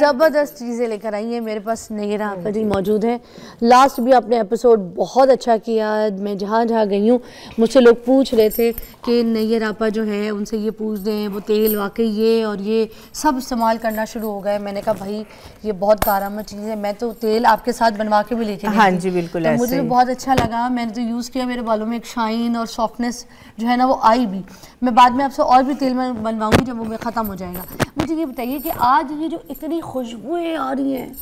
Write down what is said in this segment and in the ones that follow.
ज़बरदस्त चीज़ें लेकर आई हैं मेरे पास। नैयरा आपा जी मौजूद हैं। लास्ट भी आपने एपिसोड बहुत अच्छा किया। मैं जहाँ जहाँ गई हूँ मुझसे लोग पूछ रहे थे कि नैयरा आपा जो है उनसे ये पूछ दें वो तेल वाकई ये और ये सब इस्तेमाल करना शुरू हो गए। मैंने कहा भाई ये बहुत कारआमद चीज़ है। मैं तो तेल आपके साथ बनवा के भी लेके गई। हाँ जी बिल्कुल, तो मुझे तो बहुत अच्छा लगा। मैंने तो यूज़ किया, मेरे बालों में एक शाइन और सॉफ्टनेस जो है ना वो आई भी। मैं बाद में आपसे और भी तेल मैं बनवाऊंगी जब वो ख़त्म हो जाएगा। मुझे ये बताइए कि आज ये जो इतनी खुशबुएं आ रही हैं,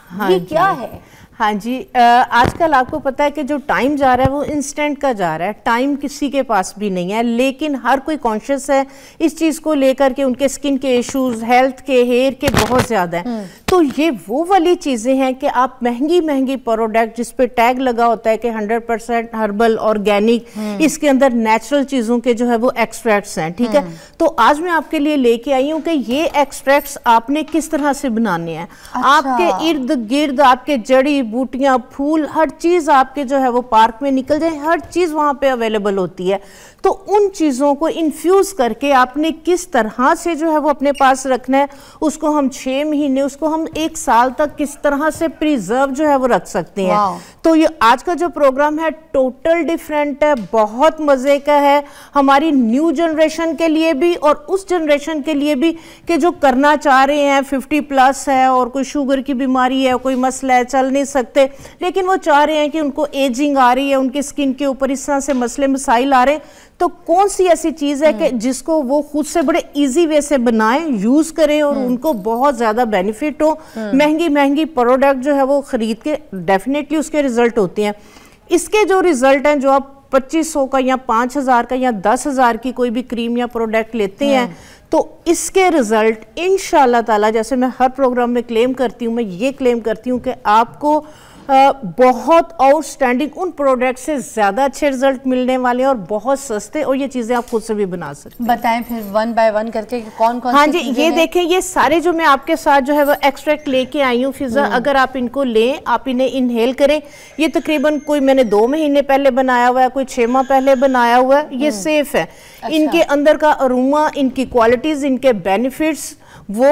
हाँ ये क्या है? हाँ जी, आजकल आपको पता है कि जो टाइम जा रहा है वो इंस्टेंट का जा रहा है। टाइम किसी के पास भी नहीं है, लेकिन हर कोई कॉन्शियस है इस चीज़ को लेकर के। उनके स्किन के इश्यूज, हेल्थ के, हेयर के बहुत ज़्यादा हैं। तो ये वो वाली चीज़ें हैं कि आप महंगी महंगी प्रोडक्ट जिस पे टैग लगा होता है कि 100% हर्बल, ऑर्गेनिक, इसके अंदर नेचुरल चीज़ों के जो है वो एक्सट्रैक्ट्स हैं, ठीक है। तो आज मैं आपके लिए लेके आई हूँ कि ये एक्सट्रैक्ट्स आपने किस तरह से बनाने हैं। आपके इर्द गिर्द आपके जड़ी बूटियां, फूल, हर चीज आपके जो है वो पार्क में निकल जाए, हर चीज वहां पे अवेलेबल होती है। तो उन चीजों को इन्फ्यूज करके आपने किस तरह से जो है वो अपने पास रखना है, उसको हम 6 महीने, उसको हम 1 साल तक किस तरह से प्रिजर्व जो है वो रख सकते हैं। तो ये आज का जो प्रोग्राम है टोटल डिफरेंट है, बहुत मजे का है हमारी न्यू जनरेशन के लिए भी और उस जनरेशन के लिए भी कि जो करना चाह रहे हैं, 50+ है और कोई शुगर की बीमारी है, कोई मसला है, चल नहीं सकते, लेकिन वो चाह रहे हैं कि उनको एजिंग आ रही है, उनकी स्किन के ऊपर इस तरह से मसले मसाइल आ रहे हैं। तो कौन सी ऐसी चीज है कि जिसको वो खुद से बड़े इजी वे से बनाएं, यूज करें और उनको बहुत ज्यादा बेनिफिट हो। महंगी महंगी प्रोडक्ट जो है वो खरीद के डेफिनेटली उसके रिजल्ट होते हैं। इसके जो रिजल्ट हैं, जो आप 2500 का या 5000 का या 10,000 की कोई भी क्रीम या प्रोडक्ट लेते हैं, तो इसके रिजल्ट इंशाल्लाह ताला, जैसे मैं हर प्रोग्राम में क्लेम करती हूँ, मैं ये क्लेम करती हूँ कि आपको बहुत आउटस्टैंडिंग, उन प्रोडक्ट से ज़्यादा अच्छे रिजल्ट मिलने वाले हैं और बहुत सस्ते, और ये चीज़ें आप खुद से भी बना सकते हैं। बताएं फिर 1 बाय 1 करके कौन कौन। हाँ जी, ये देखें, ये सारे जो मैं आपके साथ जो है वो एक्सट्रैक्ट लेके आई हूँ फिजा। अगर आप इनको लें, आप इन्हें इनहेल करें, ये तकरीबन कोई मैंने 2 महीने पहले बनाया हुआ है, कोई 6 माह पहले बनाया हुआ है, ये सेफ है। इनके अंदर का अरोमा, इनकी क्वालिटीज, इनके बेनिफिट्स वो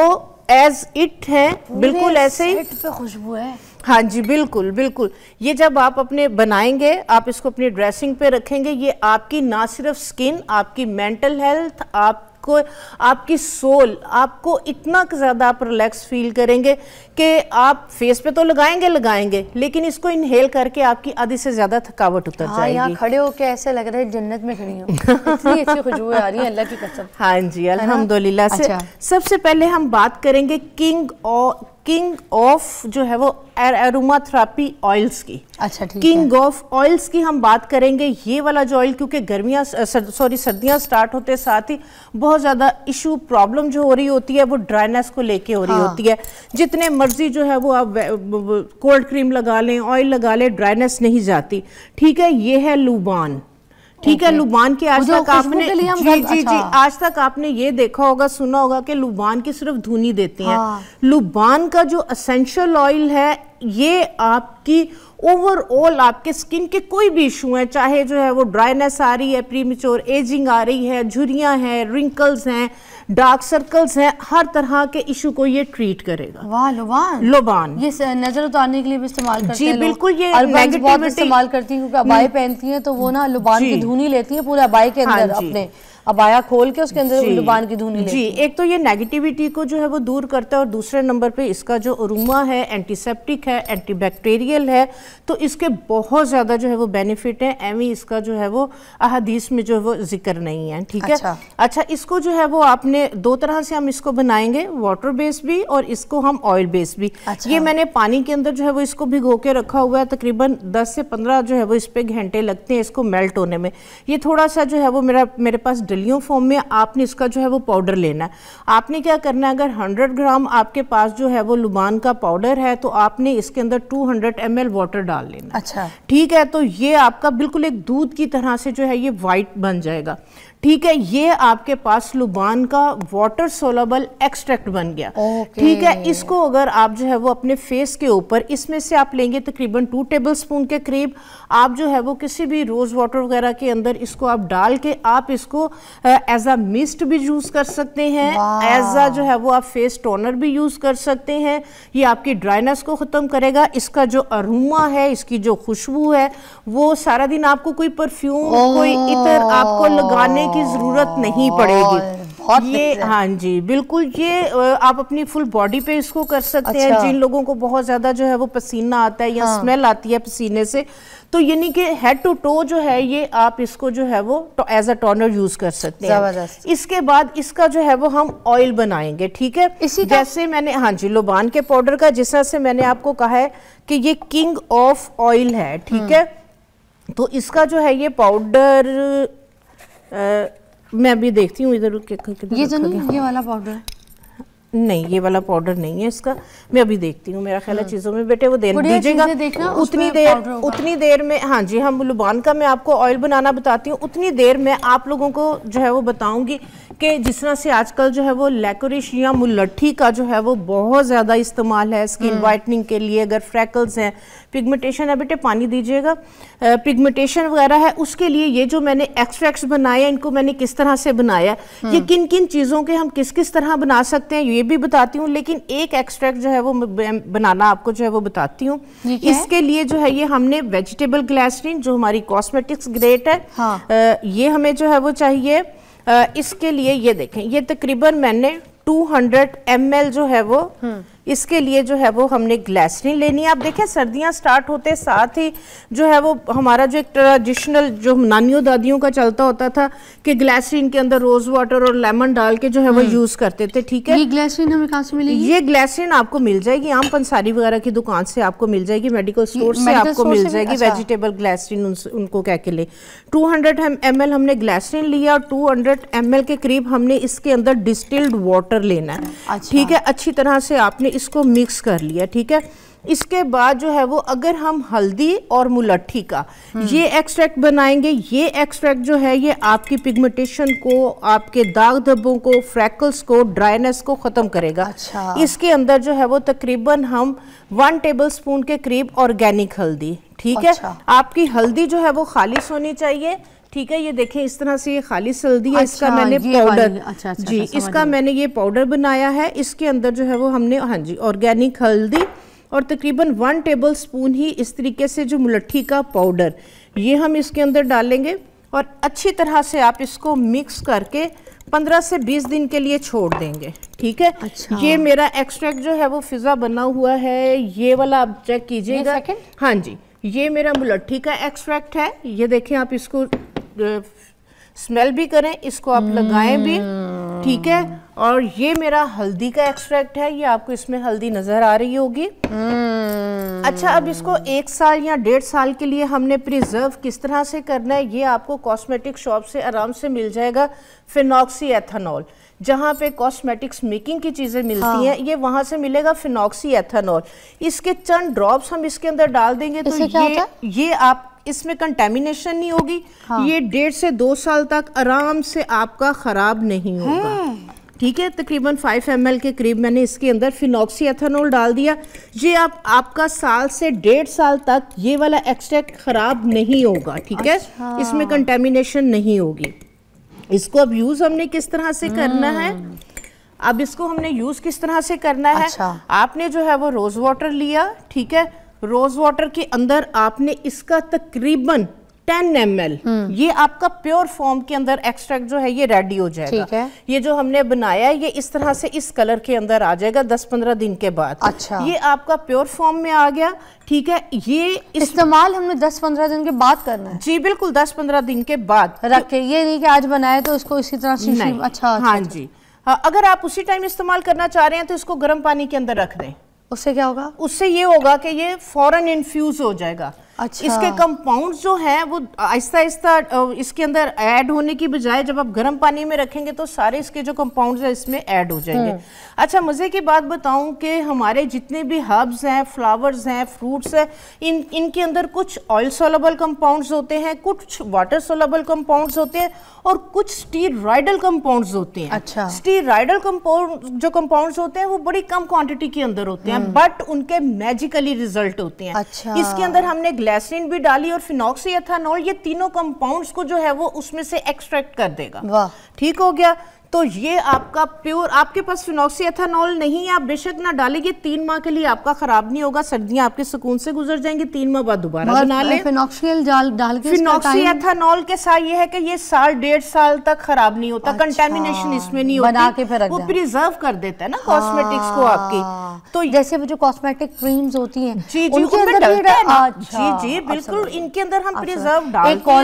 एज इट है, बिल्कुल ऐसे ही खुशबू है। हाँ जी बिल्कुल बिल्कुल। ये जब आप अपने बनाएंगे, आप इसको अपनी ड्रेसिंग पे रखेंगे, ये आपकी ना सिर्फ स्किन, आपकी मेंटल हेल्थ, आपको आपकी सोल, आपको इतना ज़्यादा आप रिलैक्स फील करेंगे कि आप फेस पे तो लगाएंगे, लेकिन इसको इनहेल करके आपकी आधी से ज़्यादा थकावट उतर जाएगी। यहाँ खड़े होके ऐसे लग रहा है जन्नत में खड़ी हूँ। इतनी अच्छी खुशबू आ रही है, अल्लाह की कसम। हाँ जी अल्हम्दुलिल्लाह से। सबसे पहले हम बात करेंगे किंग ऑफ जो है वो एरोमा थेरेपी ऑयल्स की। अच्छा ठीक है। किंग ऑफ ऑयल्स की हम बात करेंगे। ये वाला जो ऑयल, क्योंकि सर्दियां स्टार्ट होते साथ ही बहुत ज़्यादा इशू, प्रॉब्लम जो हो रही होती है वो ड्राइनेस को लेके हो रही होती है। जितने मर्जी जो है वो आप कोल्ड क्रीम लगा लें, ऑयल लगा लें, ड्राइनेस नहीं जाती। ठीक है, ये है लुबान। ठीक है, लुबान की आज तक आपने जी आज तक आपने ये देखा होगा, सुना होगा कि लुबान की सिर्फ धुनी देते हैं। लुबान का जो एसेंशियल ऑयल है, ये आपकी ओवरऑल आपके स्किन के कोई भी इशू है, चाहे जो है वो ड्राइनेस आ रही है, प्रीमेच्योर एजिंग आ रही है, झुर्रियां हैं, रिंकल्स हैं, डार्क सर्कल्स हैं, हर तरह के इशू को ये ट्रीट करेगा। वाह, लुबान ये नजर उतारने के लिए भी इस्तेमाल करते हैं। जी बिल्कुल, ये नेगेटिविटी इस्तेमाल करती हैं क्योंकि अबाई पहनती हैं, तो वो ना लुबान की धुनी लेती हैं पूरे अबाई के अंदर, अपने अबाया खोल के उसके अंदर लुबान की धुनी लेती हैं। एक तो ये नेगेटिविटी को जो है वो दूर करता है, और दूसरे नंबर पे इसका जो अरोमा है एंटीसेप्टिक है, एंटीबैक्टीरियल है, तो इसके बहुत ज़्यादा जो है वो बेनिफिट है। एवं इसका जो है वो अहादीस में जो है वो जिक्र नहीं है। ठीक है, अच्छा इसको जो है वो आपने 2 तरह से हम इसको बनाएंगे, वाटर बेस भी और इसको हम ऑयल बेस भी। ये मैंने पानी के अंदर जो है वो इसको भिगो के रखा हुआ है, तकरीबन 10 से 15 जो है वो इस पे घंटे लगते हैं इसको मेल्ट होने में। ये थोड़ा सा जो है वो मेरे पास डलियों फॉर्म में, आपने इसका जो है वो पाउडर लेना है। आपने क्या करना है, अगर 100 ग्राम आपके पास जो है वो लुबान का पाउडर है, तो आपने इसके अंदर 200 ml वाटर डाल लेना। अच्छा ठीक है, तो ये आपका बिल्कुल एक दूध की तरह से जो है ये वाइट बन जाएगा। ठीक है, ये आपके पास लुबान का वाटर सोलबल एक्सट्रैक्ट बन गया। ठीक है, इसको अगर आप जो है वो अपने फेस के ऊपर, इसमें से आप लेंगे तकरीबन 2 टेबलस्पून के करीब, आप जो है वो किसी भी रोज वाटर वगैरह के अंदर इसको आप डाल के आप इसको एज अ मिस्ट भी यूज कर सकते हैं, एज अ जो है वो आप फेस टोनर भी यूज कर सकते हैं। ये आपकी ड्राइनेस को खत्म करेगा। इसका जो अरोमा है, इसकी जो खुशबू है, वो सारा दिन आपको कोई परफ्यूम, कोई इतर आपको लगाने की जरूरत नहीं पड़ेगी। ये हाँ जी बिल्कुल, ये आप अपनी फुल बॉडी पे इसको कर सकते हैं। जिन लोगों को बहुत ज्यादा जो है वो पसीना आता है या स्मेल आती है पसीने से, तो यानी कि हेड टू टो जो है ये आप इसको जो है वो एज अ टोनर यूज कर सकते हैं। इसके बाद इसका जो है वो हम ऑयल बनाएंगे। ठीक है, जैसे मैंने हाँ जी लुबान के पाउडर का, जिस तरह से मैंने आपको कहा है कि ये किंग ऑफ ऑयल है। ठीक है, तो इसका जो है ये पाउडर मैं भी देखती हूँ इधर ये जो नहीं, ये वाला पाउडर है नहीं, ये वाला पाउडर नहीं है इसका। मैं अभी देखती हूँ, मेरा ख्याल है चीजों में बेटे वो देर दीजिएगा उतनी देर में। हाँ जी, हम लुबान का मैं आपको ऑयल बनाना बताती हूँ, उतनी देर में आप लोगों को जो है वो बताऊंगी कि जिस तरह से आजकल जो है वो लैकोरिश या मुलट्ठी का जो है वो बहुत ज्यादा इस्तेमाल है स्किन वाइटनिंग के लिए। अगर फ्रैकल्स हैं, पिगमेंटेशन है, बेटे पानी दीजिएगा, पिगमेंटेशन वगैरह है, उसके लिए ये जो मैंने एक्सट्रैक्ट्स बनाए, इनको मैंने किस तरह से बनाया, ये किन किन चीजों के हम किस किस तरह बना सकते हैं ये भी बताती हूँ। लेकिन एक एक्सट्रैक्ट जो है वो बनाना आपको जो है वो बताती हूँ। इसके लिए जो है ये हमने वेजिटेबल ग्लिसरीन, जो हमारी कॉस्मेटिक्स ग्रेड है, ये हमें जो है वो चाहिए। इसके लिए ये देखें, ये तकरीबन मैंने 200 ml जो है वो, इसके लिए जो है वो हमने ग्लिसरीन लेनी है। आप देखें सर्दियां स्टार्ट होते साथ ही जो है वो हमारा जो एक ट्रेडिशनल जो नानियों दादियों का चलता होता था कि ग्लिसरीन के अंदर रोज वाटर और लेमन डाल के जो है वो यूज करते थे। ठीक है, ये ग्लिसरीन हमें कहाँ से मिलेगी? ये ग्लिसरीन आपको मिल जाएगी आम पंसारी वगैरह की दुकान से, आपको मिल जाएगी, मेडिकल स्टोर से आपको मिल जाएगी। वेजिटेबल ग्लिसरीन उनको कह के ले। 200 ml हमने ग्लिसरीन लिया और 200 ml के करीब हमने इसके अंदर डिस्टिल्ड वाटर लेना है। ठीक है, अच्छी तरह से आपने इसको मिक्स कर लिया। ठीक है, इसके बाद जो है वो अगर हम हल्दी और मुलट्ठी का ये एक्सट्रैक्ट बनाएंगे, ये एक्सट्रैक्ट जो है ये आपकी पिगमेंटेशन को, आपके दाग धब्बों को, फ्रैकल्स को, ड्राइनेस को खत्म करेगा। इसके अंदर जो है वो तकरीबन हम 1 टेबलस्पून के करीब ऑर्गेनिक हल्दी। ठीक है, आपकी हल्दी जो है वो खालिश होनी चाहिए। ठीक है, ये देखें इस तरह से ये खालिश हल्दी है। इसका मैंने पाउडर जी इसका मैंने ये पाउडर बनाया है। इसके अंदर जो है वो हमने हाँ जी ऑर्गेनिक हल्दी और तकरीबन 1 टेबलस्पून ही इस तरीके से जो मुलट्ठी का पाउडर, ये हम इसके अंदर डालेंगे और अच्छी तरह से आप इसको मिक्स करके 15 से 20 दिन के लिए छोड़ देंगे। ठीक है, ये मेरा एक्सट्रैक्ट जो है वो फिजा बना हुआ है, ये वाला आप चेक कीजिएगा। हाँ जी, ये मेरा मुलट्ठी का एक्सट्रैक्ट है। ये देखें, आप इसको स्मेल भी करें, इसको आप लगाएं भी। ठीक है, और ये मेरा हल्दी का एक्सट्रैक्ट है, ये आपको इसमें हल्दी नजर आ रही होगी। अच्छा, अब इसको 1 साल या 1.5 साल के लिए हमने प्रिजर्व किस तरह से करना है, ये आपको कॉस्मेटिक शॉप से आराम से मिल जाएगा। फिनॉक्सी एथेनॉल, जहाँ पे कॉस्मेटिक्स मेकिंग की चीजें मिलती हैं, ये वहां से मिलेगा फिनॉक्सी एथेनॉल। इसके चंद ड्रॉप्स हम इसके अंदर डाल देंगे तो ये आप इसमें कंटेमिनेशन नहीं होगी। ये 1.5 से 2 साल तक आराम से आपका खराब नहीं होगा। ठीक है, तकरीबन 5 ml के करीब मैंने इसके अंदर फिनॉक्सी एथेनॉल डाल दिया। ये आपका साल से 1.5 साल तक ये वाला एक्सट्रैक्ट खराब नहीं होगा। ठीक है, इसमें कंटेमिनेशन नहीं होगी। इसको अब यूज हमने किस तरह से करना है, अब इसको हमने यूज किस तरह से करना है। आपने जो है वो रोज वाटर लिया। ठीक है, रोज वाटर के अंदर आपने इसका तकरीबन 10 ml ये आपका प्योर फॉर्म के अंदर एक्सट्रैक्ट जो है ये रेडी हो जाएगा। ठीक है, ये जो हमने बनाया है ये इस तरह से इस कलर के अंदर आ जाएगा 10-15 दिन के बाद। अच्छा, ये आपका प्योर फॉर्म में आ गया। ठीक है, ये इस्तेमाल हमने 10-15 दिन के बाद करना है। जी बिल्कुल, 10-15 दिन के बाद रख के, ये नहीं कि आज बनाए तो इसको इसी तरह से। अच्छा, हाँ जी, अगर आप उसी टाइम इस्तेमाल करना चाह रहे हैं तो इसको गर्म पानी के अंदर रख दें। उससे क्या होगा? उससे ये होगा कि ये फौरन इन्फ्यूज हो जाएगा। अच्छा। इसके कंपाउंड्स जो हैं वो आहिस्ता आहिस्ता इसके अंदर ऐड होने की बजाय जब आप गर्म पानी में रखेंगे तो सारे इसके जो कंपाउंड्स हैं इसमें ऐड हो जाएंगे। अच्छा, मजे की बात बताऊं कि हमारे जितने भी हर्ब्स हैं, फ्लावर्स हैं, फ्रूट्स हैं, इनके अंदर कुछ ऑयल सोलेबल कंपाउंड्स होते हैं, कुछ वाटर सोलेबल कंपाउंड्स होते हैं और कुछ स्टीरॉयडल कंपाउंड्स होते हैं। अच्छा। स्टीरॉयडल कंपाउंड जो कंपाउंड्स होते हैं वो बड़ी कम क्वांटिटी के अंदर होते हैं, बट उनके मैजिकली रिजल्ट होते हैं। अच्छा। इसके अंदर हमने ग्लिसरीन भी डाली और फिनॉक्सीएथानॉल, ये तीनों कंपाउंड्स को जो है वो उसमें से एक्सट्रैक्ट कर देगा। वाह। ठीक हो गया। तो ये आपका प्योर, आपके पास फिनॉक्सीएथानॉल नहीं है, आप बेशक ना डालेंगे, 3 माह के लिए आपका खराब नहीं होगा, सर्दियां आपके सुकून से गुजर जाएंगी, 3 माह बाद दोबारा बना लें। फिनॉक्सियल डाल के फिनॉक्सीएथानॉल के साथ ये है कि ये 1.5 साल तक खराब नहीं होता। अच्छा। कंटेमिनेशन इसमें नहीं होती, बना के फिर रख वो दें। प्रिजर्व कर देता है ना कॉस्मेटिक्स को आपकी। तो जैसे वो जो कॉस्मेटिक क्रीम्स होती हैं जी जी उनके उनमें अंदर डलता है ना। अच्छा, जी जी बिल्कुल, इनके अंदर हम अच्छा। प्रिजर्व डालते एक कॉल हैं।